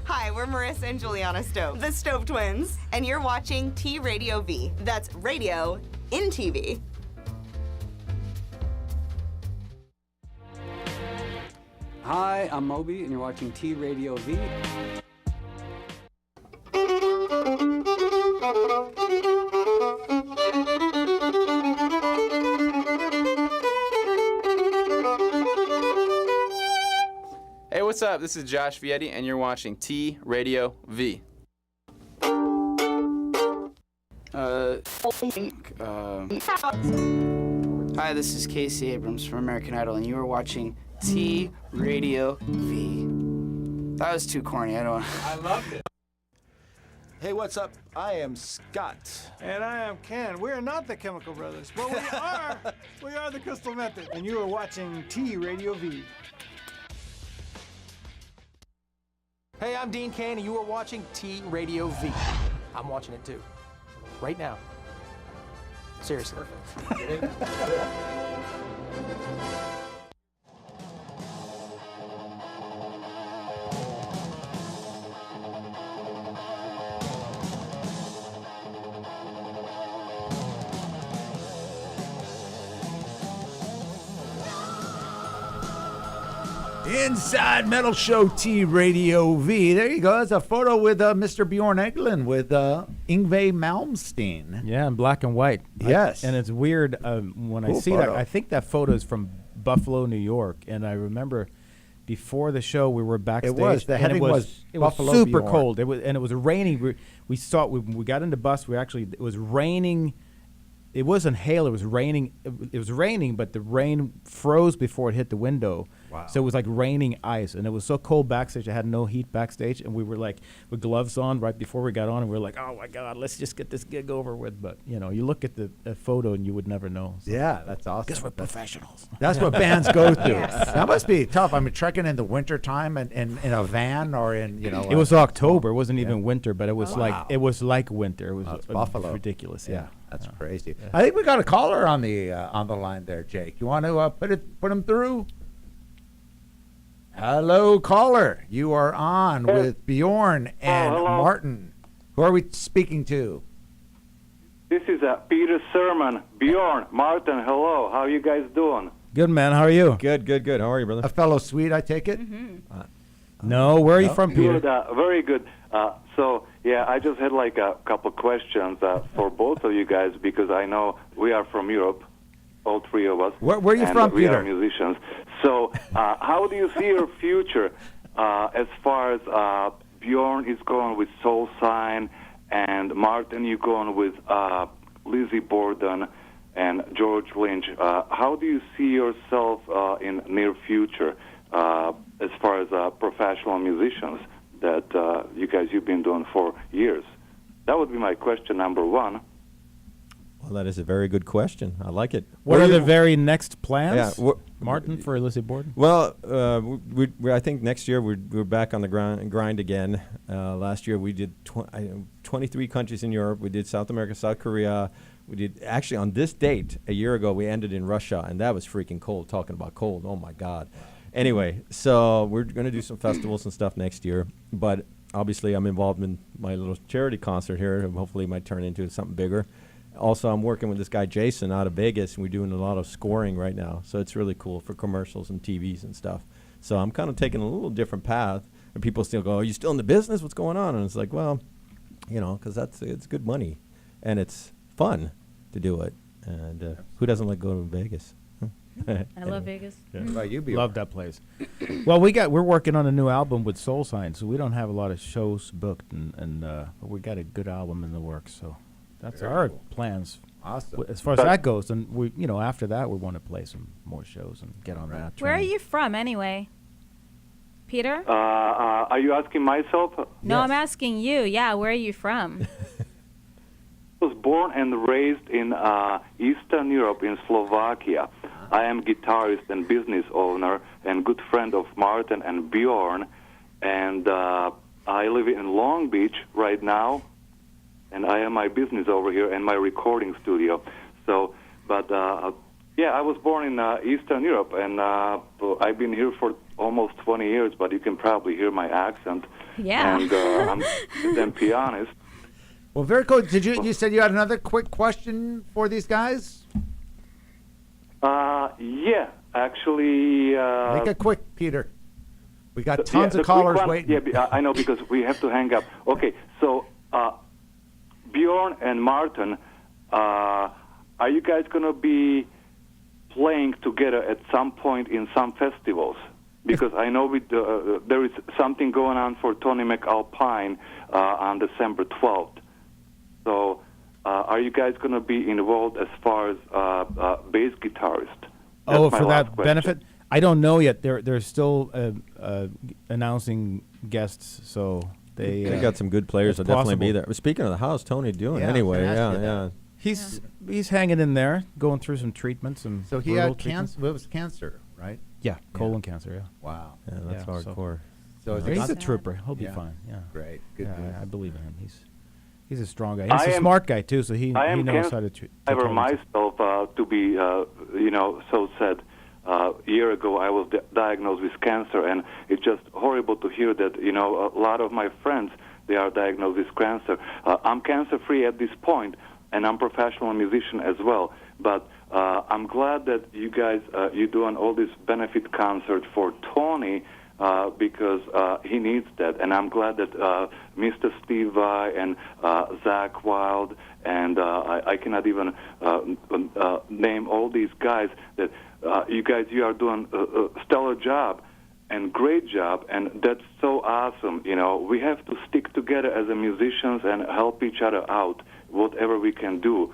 Hi, we're Marissa and Juliana Stove, the Stove Twins, and you're watching TradioV. That's radio in TV. Hi, I'm Moby, and you're watching TradioV. up? This is Josh Vietti, and you're watching T Radio V. Hi, this is Casey Abrams from American Idol, and you are watching T Radio V. That was too corny. I loved it. Hey, what's up? I am Scott. And I am Ken. We are not the Chemical Brothers, but we are the Crystal Method, and you are watching T Radio V. Hey, I'm Dean Kane, and you are watching T Radio V. I'm watching it too. Right now. Seriously. Inside Metal Show T Radio V. There you go. That's a photo with Mr. Bjorn Englen with Yngwie Malmsteen. Yeah, in black and white. Yes. And it's weird when I Cool see photo. that. I think that photo is from Buffalo, New York. And I remember before the show we were backstage. It was. The and heading was it Buffalo was super Bjorn. cold. It was raining. We got in the bus. It was raining. It wasn't hail. It was raining. It was raining, but the rain froze before it hit the window. Wow. So it was like raining ice, and it was so cold backstage. I had no heat backstage, and we were like with gloves on right before we got on, and we were like, "Oh my God, let's just get this gig over with." But you look at the photo, and you would never know. So. Yeah, that's awesome. Guess we're professionals. That's what bands go through. Yes. That must be tough. I mean, trekking in the wintertime and in a van or in, It was October. It wasn't even winter, but it was Wow. like winter. It was Buffalo. ridiculous. Yeah. That's crazy. I think we got a caller on the line there, Jake. You want to put him through? Hello, caller. You are on with Bjorn and hello. Martin. Who are we speaking to? This is Peter Sermon. Bjorn, Martin, hello. How you guys doing? Good, man. How are you? Good. How are you, brother? A fellow Swede, I take it? No. Where are you from, Peter? Good, very good. I just had like a couple questions for both of you guys because I know we are from Europe, all three of us. Where are you and from, we Peter? are musicians. So how do you see your future as far as Bjorn is going with Soul Sign and Martin, you going with Lizzy Borden and George Lynch? How do you see yourself in near future as far as professional musicians that you've been doing for years? That would be my question number one. Well, that is a very good question. I like it. What are the very next plans, Yeah, Martin, for Lizzy Borden? Well, I think next year we're back on the grind again. Last year we did 23 countries in Europe. We did South America, South Korea. We did actually on this date a year ago. We ended in Russia, and that was freaking cold. Talking about cold, oh my God. Anyway, so we're going to do some festivals and stuff next year. But obviously, I'm involved in my little charity concert here, and hopefully, it might turn into something bigger. Also, I'm working with this guy Jason out of Vegas, and we're doing a lot of scoring right now. So it's really cool for commercials and TVs and stuff. So I'm kind of taking a little different path. And people still go, "Are you still in the business? What's going on?" And it's like, well, because it's good money, and it's fun to do it. And who doesn't like going to Vegas? I love Vegas. Yeah. What about you, Bjorn? Love that place. Well, we're working on a new album with Soul Sign, so we don't have a lot of shows booked, and but we got a good album in the works. So that's our plans. Awesome. As far as that goes, and we, after that, we want to play some more shows and get on that. Where are you from, anyway? Peter? Are you asking myself? No, I'm asking you. Yeah, where are you from? I was born and raised in Eastern Europe, in Slovakia. I am guitarist and business owner and good friend of Martin and Bjorn. And I live in Long Beach right now. And I have my business over here and my recording studio. So, but I was born in Eastern Europe, and I've been here for almost 20 years, but you can probably hear my accent. Yeah. And I'm a damn pianist. Well, very cool. You said you had another quick question for these guys? Yeah, actually... Make it quick, Peter. We got the tons of quick callers one- waiting. Yeah, I know, because we have to hang up. Okay, so Bjorn and Martin, are you guys going to be playing together at some point in some festivals? because I know there is something going on for Tony McAlpine on December 12th. So are you guys going to be involved as far as bass guitarist? Oh, That's my for last that question. benefit? I don't know yet. They're still announcing guests, so they got some good players. it's I'll definitely be possible. there. Speaking of the house, Tony doing Yeah, I was anyway? gonna ask you Yeah, that. yeah. He's hanging in there, going through some treatments and So he brutal had treatments. cancer. It was cancer, right? Yeah, colon cancer. Yeah. Wow. Yeah, that's hardcore. So is he's he a trooper. He'll be Yeah. fine. Yeah. Great. Good Yeah, news. I believe in him. He's a strong guy. He's a smart guy too, so he knows how to treat. Ever myself to be, so sad. A year ago, I was diagnosed with cancer, and it's just horrible to hear that. A lot of my friends, they are diagnosed with cancer. I'm cancer-free at this point, and I'm a professional musician as well. But I'm glad that you guys you're doing all this benefit concert for Tony. Because he needs that, and I'm glad that Mr. Steve Vai and Zach Wild and I cannot even name all these guys that you are doing a stellar job and great job, and that's so awesome. We have to stick together as a musicians and help each other out, whatever we can do.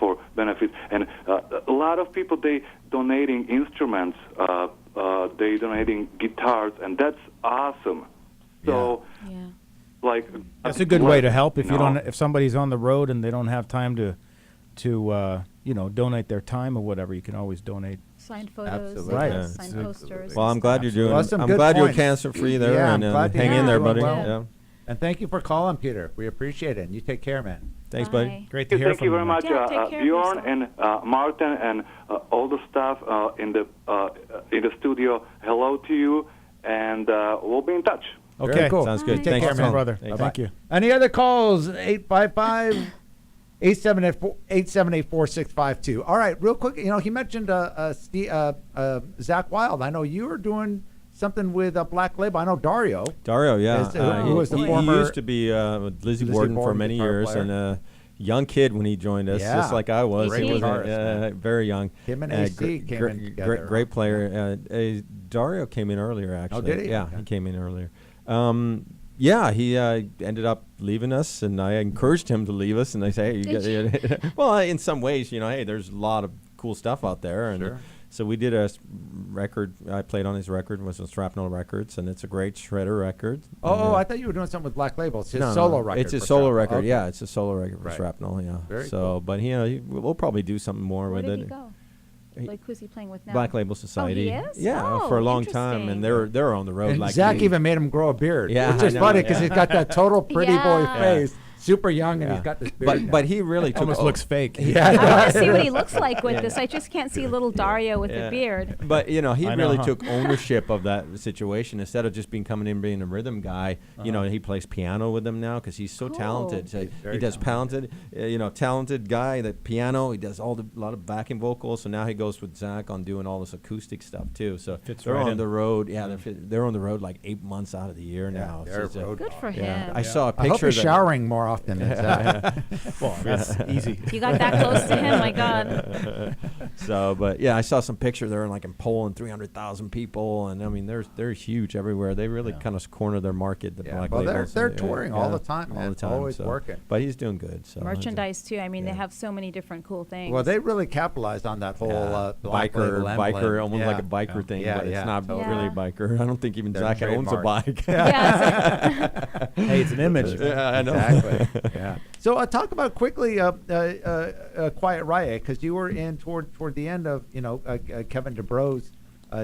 For benefit. And a lot of people, they donating instruments, they donating guitars, and that's awesome. So, like, That's a good way to help if somebody's on the road and they don't have time to donate their time or whatever. You can always donate. Signed photos, Absolutely. Right. Yeah. signed posters. Well, I'm glad you're doing. Well, some I'm good glad you're points. cancer-free there, Yeah, and I'm glad to hang hear in there, you're buddy. doing well. Yeah. And thank you for calling, Peter. We appreciate it. And you take care, man. Thanks, Bye. buddy. Great to hear Thank from you very much, Yeah, take care of Bjorn yourself. and Martin and all the staff in the studio. Hello to you, and we'll be in touch. Okay, Very cool. Sounds good. Take Thanks, care, man. man. brother. Thanks. Thank you. Any other calls? 878-4652. All right, real quick. He mentioned Zach Wild. I know you were doing something with a Black Label. I know Dario. Dario, yeah. Who was the he former? used to be with Lizzy Borden for Borden many guitar years, player. and a young kid when he joined us, Yeah. just like I was. Great He was guitarist, man. very young. Him and AC came in together. Great player. Dario came in earlier, actually. did he? Yeah, Okay. he came in earlier. He ended up leaving us, and I encouraged him to leave us. And I say, hey, well, in some ways, hey, there's a lot of cool stuff out there, and Sure. so we did a record. I played on his record, was on Shrapnel Records, and it's a great shredder record. Oh, I thought you were doing something with Black Label. It's his No, solo no, record. It's his for solo Shrapnel. record. Okay. Yeah, it's a solo record for Right. Shrapnel. Yeah. Very so, cool. but we'll probably do something more Where with did it. he go? He- Like, who's he playing with now? Black Label Society. Oh, he is? Yeah, Oh, for a long time, and they're on the road. And like Zach me. even made him grow a beard. Yeah, which is I know, funny because yeah. he's got that total pretty boy Yeah. face, super young, and Yeah. he's got this beard. But he really took Almost looks fake. Yeah, I want to see what he looks like with this. I just can't see little Dario with Yeah. the beard. But he I know, really huh? took ownership of that situation instead of just coming in being a rhythm guy. He plays piano with them now because he's so Cool. talented. So Very he does talented guy. That piano. He does a lot of backing vocals. So now he goes with Zach on doing all this acoustic stuff too. So Fits they're right on in. the road. Yeah, they're on the road like 8 months out of the year now. they're So road Good for yeah. him. I saw a I hope picture. he's that- showering more often than Zach. Well, that's easy. You got that close to him, my God. So, but yeah, I saw some picture there, like in Poland, 300,000 people, and I mean, they're huge everywhere. They really kind of corner their market. The Yeah, Black well, Labels, they're and, touring all the time, all man. the time, Always so. working. But he's doing good. So Merchandise, too. I mean, they Yeah. have so many different cool things. Well, they really capitalized on that whole Black Label biker, emblem. almost Yeah. like a biker thing, Yeah, but yeah, it's not totally. really a biker. I don't think even They're Zach owns a trademarked. bike. Yeah. Hey, it's an image. Yeah, I know. Exactly. Yeah. So talk about quickly Quiet Riot, because you were in toward the end of Kevin DeBro's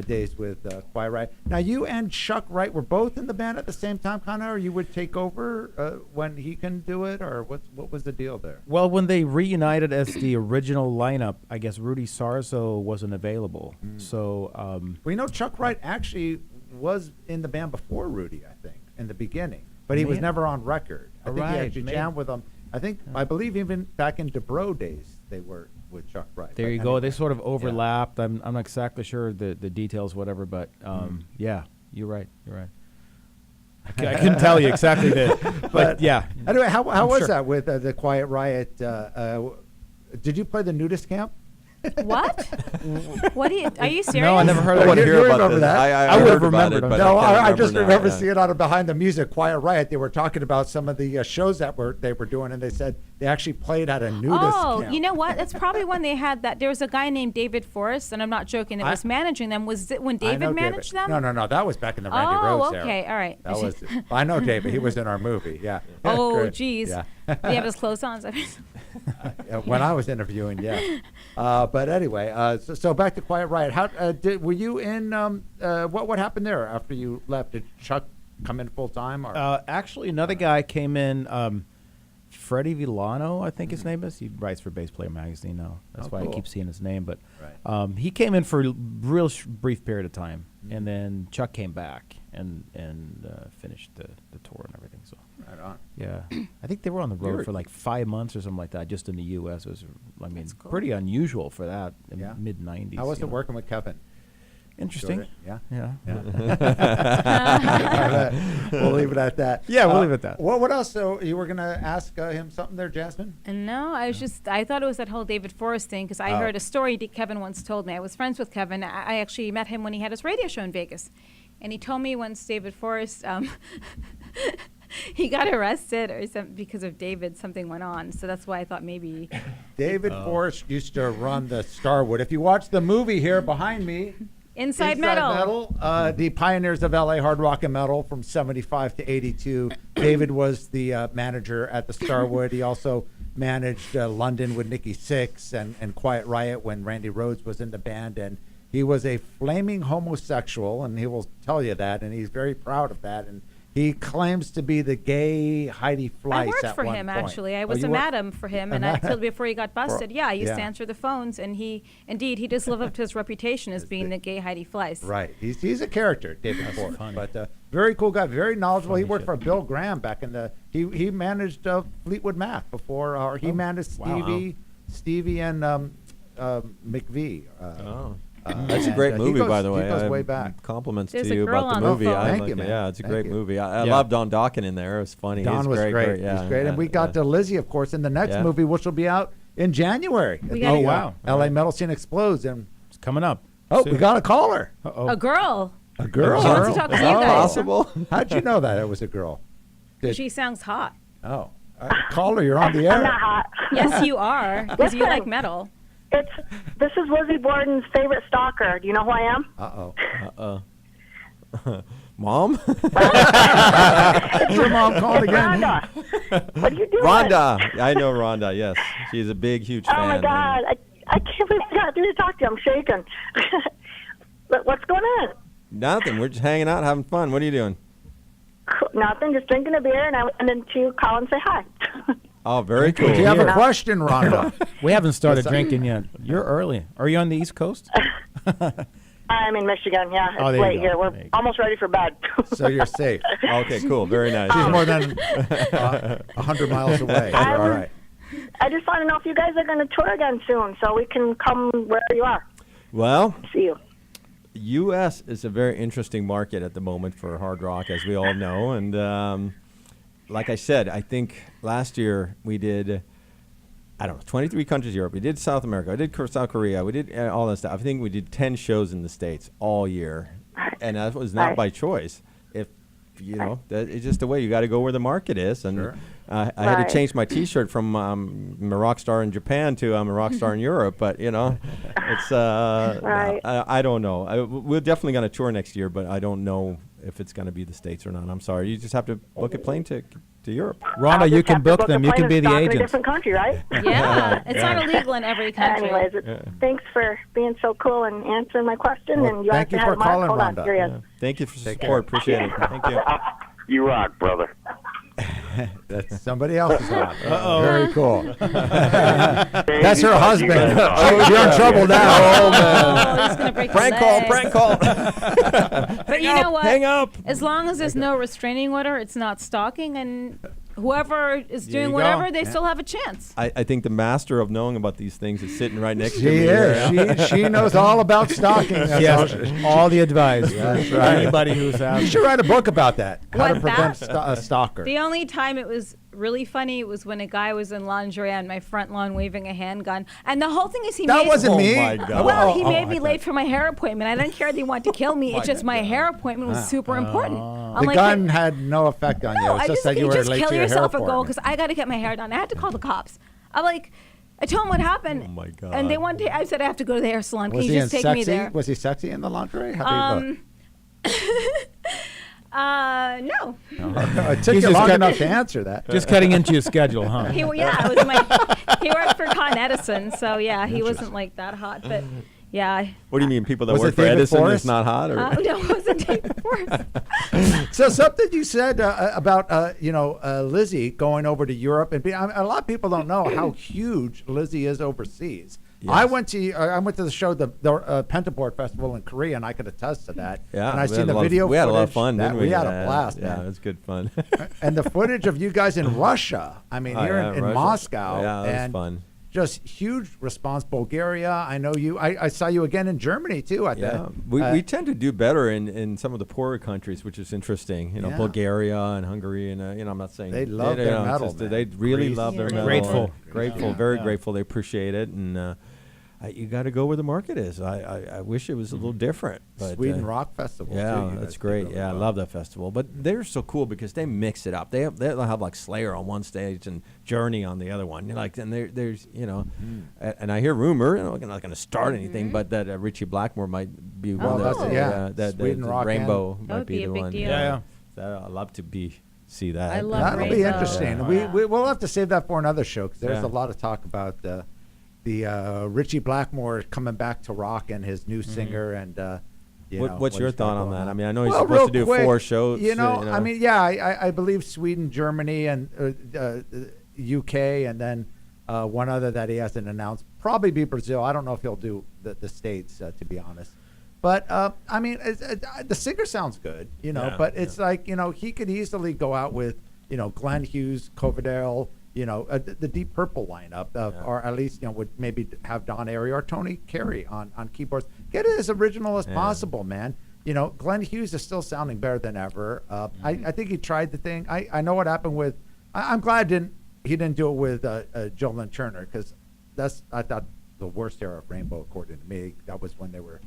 days with Quiet Riot. Now you and Chuck Wright were both in the band at the same time, kind of, or you would take over when he can do it, or what was the deal there? Well, when they reunited as the original lineup, I guess Rudy Sarzo wasn't available. So Well, Chuck Wright actually was in the band before Rudy, I think, in the beginning, but he was Man. never on record. I think he Right, actually maybe. jammed with him. I believe even back in DeBro days they were with Chuck Wright. there But you go. They anyway. sort of overlapped. I'm not exactly sure the details, whatever, but yeah, you're right. I couldn't tell you exactly but yeah. Anyway, how I'm was sure. that with the Quiet Riot? Did you play the Nudist Camp? What? What are you serious? No, I never heard I of want it. to hear about remember this. that? I would heard have about remembered it, on but that. No, I I just now, remember yeah. seeing it on Behind the Music, Quiet Riot. They were talking about some of the shows that they were doing, and they said they actually played at a nudist camp. You know what? That's probably when they had that. There was a guy named David Forrest, and I'm not joking, that was managing them. Was it when I know David managed them? No. That was back in the Randy Rhoads era. Okay, all right. That was. I know David. He was in our movie. Yeah. Oh, Good. geez. Yeah. Did he have his clothes on? When I was interviewing, yeah. But anyway, so back to Quiet Riot. How were you in? What happened there after you left? Did Chuck come in full time? Or Actually, another guy came in. Freddie Villano, I think his name is. He writes for Bass Player Magazine now. That's why cool. I keep seeing his name. But he came in for a real brief period of time, and then Chuck came back and finished the tour and everything. So right on. yeah, I think they were on the road for like 5 months or something like that, just in the U.S. It was, I mean, pretty unusual for that in mid '90s. How was it working with Kevin? Interesting. Yeah. We'll leave it at that. Yeah, we'll leave it at that. What else? So you were going to ask him something there, Jasmine? No, I thought it was that whole David Forrest thing, because I heard a story Kevin once told me. I was friends with Kevin. I actually met him when he had his radio show in Vegas. And he told me once David Forrest, he got arrested or something because of David. Something went on. So that's why I thought maybe. David Forrest used to run the Starwood. If you watch the movie here behind me, Inside Metal. The pioneers of LA hard rock and metal from 75 to 82. David was the manager at the Starwood. He also managed London with Nikki Sixx and Quiet Riot when Randy Rhoads was in the band. And he was a flaming homosexual, and he will tell you that, and he's very proud of that. And he claims to be the gay Heidi Fleiss. I worked at for one him, point. actually. I was a madam for him, and until before he got busted. Yeah, I used to answer the phones, and he does live up to his reputation as being the gay Heidi Fleiss. Right. He's a character, David Forrest. But very cool guy, very knowledgeable. He worked for Bill Graham back in the. He managed Fleetwood Mac before, or he managed Stevie and McVie. That's a great movie, by the way. He goes way back. Compliments There's to a you girl about the on the movie. phone. Thank you, man. Yeah, it's a Thank great you. movie. I love Don Dokken in there. It was funny. Don He's was great. Yeah, He's great. And we got Lizzy, of course, in the next Yeah. movie, which will be out in January. Oh, wow. LA Metal Scene Explodes. And It's coming up. oh, soon. we got a caller. A girl. A girl. She wants to talk to Is you that guys. possible? How'd you know that it was a girl? She sounds hot. Oh. Caller, you're on the air. I'm not hot. Yes, you are, because you like metal. This is Lizzy Borden's favorite stalker. Do you know who I am? Mom? It's your mom calling again. Rhonda. What are you doing? Rhonda. I know Rhonda, yes. She's a big, huge fan. Oh, my God. I can't believe I got to talk to you. I'm shaking. But what's going on? Nothing. We're just hanging out, having fun. What are you doing? Nothing. Just drinking a beer, and I wanted to call and say hi. Oh, very cool. Do you have a question, Rhonda? We haven't started drinking yet. You're early. Are you on the East Coast? I'm in Michigan, yeah. Oh, It's there you late go. here. We're There you almost ready for bed. So you're safe. Okay, cool. Very nice. She's more than 100 miles away. So you're all right. I just want to know if you guys are going to tour again soon so we can come wherever you are. Well, See you. U.S. is a very interesting market at the moment for hard rock, as we all know. And like I said, I think last year we did, 23 countries Europe. We did South America. I did South Korea. We did all that stuff. I think we did 10 shows in the States all year. And that was not by choice. It's just the way you got to go where the market is. And I had to change my T-shirt from I'm a rock star in Japan to I'm a rock star in Europe. But it's I don't know. We're definitely going to tour next year, but I don't know if it's going to be the States or not. I'm sorry. You just have to book a plane to Europe. Rhonda, you can book them. You can be the In a agent. different country, right? Yeah, it's not illegal in every country. Anyways, thanks for being so cool and answering my question. Well, and you thank you have for to have calling, Hold on, Rhonda. here he is. Thank you for the support. Appreciate it. Thank you. You rock, brother. That's somebody else's rock. Uh-oh. Very cool. That's her husband. You're in trouble now. Oh, man. Oh, he's gonna break Prank his call, legs. prank call. But you know what? Hang up. As long as there's no restraining order, it's not stalking, and whoever is There doing you whatever, go. they still have a chance. I think the master of knowing about these things is sitting right next to She me. is. here. She knows all about stalking. Yes, all the advice for That's right. anybody who's You out. should write a book about that. How to What, prevent that? a stalker. The only time it was really funny was when a guy was in lingerie on my front lawn waving a handgun, and the whole thing is he That made wasn't me. Oh my God. Well, he made I me thought- late for my hair appointment. I didn't care that he wanted to kill me. It's just my hair appointment was super important. I'm The like, gun had no effect on you. no, It's I just just that you were just late kill to your hair yourself a goal appointment. because I got to get my hair done. I had to call the cops. I'm like, I told him what happened. Oh my God. And they wanted to, I said I have to go to the hair salon. Can Was you he just in take me sexy? there? Was he sexy in the lingerie? How did he look? No. It took He's you just long cut- enough to answer that. Just cutting into your schedule, huh? He worked for Con Edison, so yeah, he wasn't like that hot, but yeah. What do you mean, people that Was work it for David Edison Forrest? is not hot? Or? No, it wasn't David Forrest. So something you said about Lizzy going over to Europe, and a lot of people don't know how huge Lizzy is overseas. Yes. I went to the show, the Pentaboard Festival in Korea, and I could attest to that. Yeah, and I we seen had the a lot of- video. we had a lot of footage fun, that- didn't we? We had Yeah, a blast, yeah, man. it was good fun. And the footage of you guys in Russia. I mean, Oh, here yeah, in Russia. Moscow. Yeah, that was and fun. Just huge response. Bulgaria. I know you. I saw you again in Germany too. Yeah, we tend to do better in some of the poorer countries, which is interesting. You know, Yeah. Bulgaria and Hungary, and I'm not saying They love their metal, just, man. they really Greece. love their Yeah. metal. Grateful. Grateful, Yeah. very Yeah. grateful. They appreciate it, and you got to go where the market is. I wish it was a little different. But, Sweden Rock Festival. Yeah, too. You that's guys did great. really Yeah, I well. love that festival. But they're so cool because they mix it up. They'll have like Slayer on one stage and Journey on the other one. You're like, and there's and I hear rumor. I'm not going to start anything, but that Richie Blackmore might be one that's of it, yeah. that Sweden the Rock Rainbow That might would be be a the big one. deal. Yeah. So I'd love to see that. I love That'll be Rainbow. interesting. Yeah. We'll have to save that for another show because there's Yeah. a lot of talk about the Richie Blackmore coming back to rock and his new singer and. What's your he's got thought on going that? I mean, I know he's Well, supposed to do real quick, 4 shows. I mean, yeah, I believe Sweden, Germany, and UK, and then one other that he hasn't announced. Probably be Brazil. I don't know if he'll do the States, to be honest. But I mean, the singer sounds good, Yeah, but it's like he could easily go out with Glenn Hughes, Coverdale, the Deep Purple lineup, or at least would maybe have Don Airey or Tony Carey on keyboards. Get it as original as possible, man. Glenn Hughes is still sounding better than ever. I think he tried the thing. I know what happened with. I'm glad he didn't do it with Joe Lynn Turner because I thought the worst era of Rainbow, according to me. That was when they were.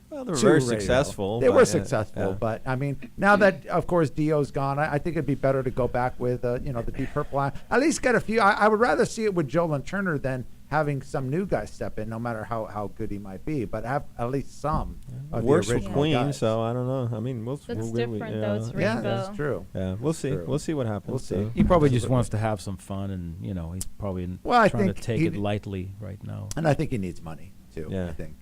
Well, they were too very radio. successful. They but, were yeah, successful, yeah. but I mean, now that of course Dio's gone, I think it'd be better to go back with the Deep Purple line. At least get a few. I would rather see it with Joe Lynn Turner than having some new guy step in, no matter how good he might be. But have at least some. Of Works the with original Queen, guys. so I don't know. I mean, That's different, though. It's Yeah, Rainbow. that's true. Yeah, we'll see. True. We'll see what happens. We'll see. So. He probably just wants to have some fun, and he's probably Well, I trying to think take he- it lightly right now. And I think he needs money too. Yeah. I think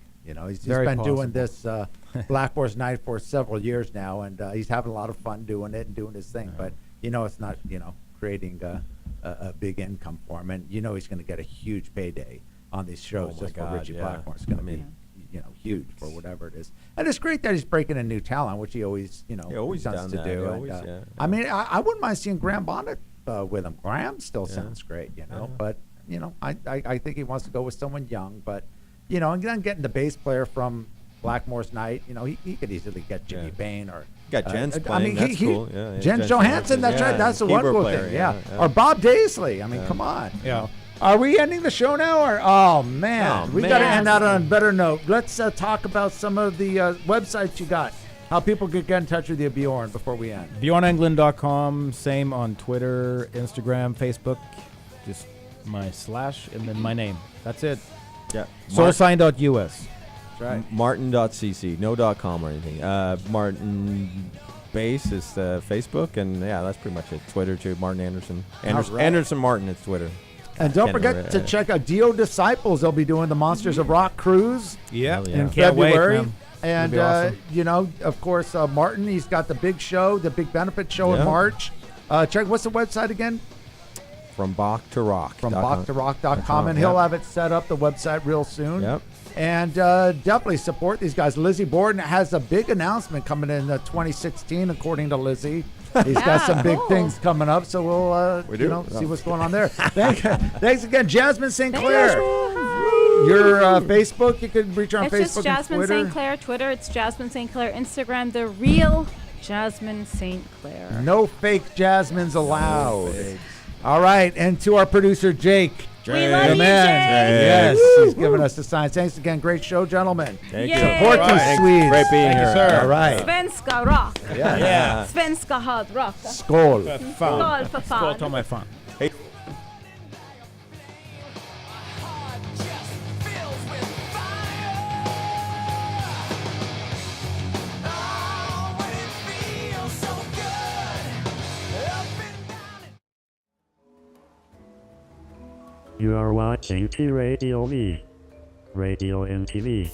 he's Very been doing possible. this Black Wars Night for several years now, and he's having a lot of fun doing it and doing his thing. But it's not creating a big income for him, and he's going to get a huge payday on these shows Oh my just God, for Richie yeah. Blackmore. It's going to I mean, be huge for whatever it is, and it's great that he's breaking in new talent, which he always always tends done to that. do. He And, always, yeah. I mean, I wouldn't mind seeing Graham Bonnet with him. Graham still Yeah. sounds great, Yeah. but I think he wants to go with someone young, but and then getting the bass player from Blackmore's Night, he could easily get Jimmy Yeah. Bain or Got Jens I playing, mean, that's cool. Yeah, yeah, Jens Jens Johansson, Johansson, that's yeah, right. That's the one keyboard cool player, thing. yeah, Yeah. yeah. Or Bob Daisley. I mean, Yeah. come on. Yeah. Are we ending the show now, or oh man, Oh, we got to man. end out on a better note. Let's talk about some of the websites you got. How people could get in touch with you, Bjorn, before we end. BjornEnglen.com. Same on Twitter, Instagram, Facebook. Just my / and then my name. That's it. Yeah. Soulsign.us. That's right. Martin.cc, no .com or anything. Martin Bass is Facebook, and yeah, that's pretty much it. Twitter too, Martin Anderson. right. Anderson Martin is Twitter. And don't Can't forget remember, to check out Dio Disciples. They'll be doing the Monsters of Rock cruise Yeah. Hell yeah. in Can't wait, February. man. And, It'll be awesome. of course, Martin, he's got the big show, the big benefit show in Yeah. March. Check, what's the website again? From Bach to Rock. From BachToRock.com. And he'll have it set up, the website, real soon. Yep. And definitely support these guys. Lizzy Borden has a big announcement coming in 2016, according to Lizzy. He's got some big things coming up, so we'll see what's going on there. Thanks again, Jasmin St. Clair. Your Facebook, you can reach her on It's Facebook just Jasmin and Twitter. St. Clair. Twitter, it's Jasmin St. Clair. Instagram, the real Jasmin St. Clair. No fake Jasmines allowed. All right, and to our producer, Jake. We love the you, man. Jake. Yes, he's giving us the signs. Thanks again. Great show, gentlemen. Thank Yay. you. Support Right. these Swedes. Great being Thank you, here. sir. All right. Svenska rock. Yeah. Svenska hard rock. Skål. Skål för fan. Skål, ta mig fan. Hey. You are watching TradioV, Radio and TV.